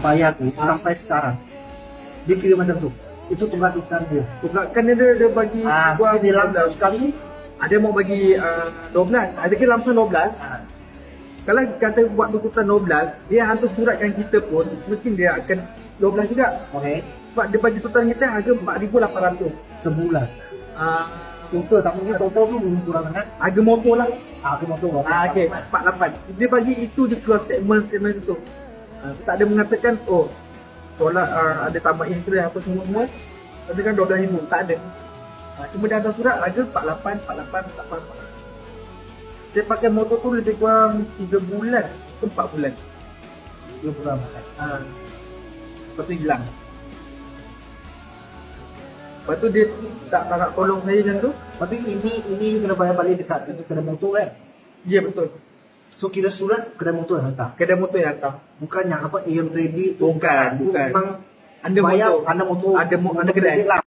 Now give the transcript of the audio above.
payah tu sampai sekarang. Dia kira macam tu. Itu tunggak ikan dia. Tunggakan dia bagi Mungkin dia langsung sekali. ada mau bagi 12. Ada ke langsung 12. Kalau kata buat tuntutan 12, dia hantar suratkan kita pun mungkin dia akan 12 juga. Okey. Sebab dia bagi tuntutan kita harga 4,800 Sebulan. Total tak mungkin total tu kurang sangat. harga motor lah. Aku mau tu. Okey, 48. Dia bagi itu je keluar statement itu. Tak ada mengatakan tolak ada tambah interest apa semua. Ada kan 12,000, tak ada. Cuma dia hantar surat harga 48. Dia pakai motor tu lebih kurang 3 bulan ke 4 bulan. Dia kurang. Lepas tu hilang. Lepas tu dia tak nak tolong saya macam tu. Tapi ini kena bayar balik dekat itu kedai motor kan. Ya betul. So kira surat kedai motor yang hantar. Kedai motor yang hantar. Bukan yang apa AM Ready tu. Bukan. Memang Anda bayar motor. anda motor. Ada kedai. Kredit lah.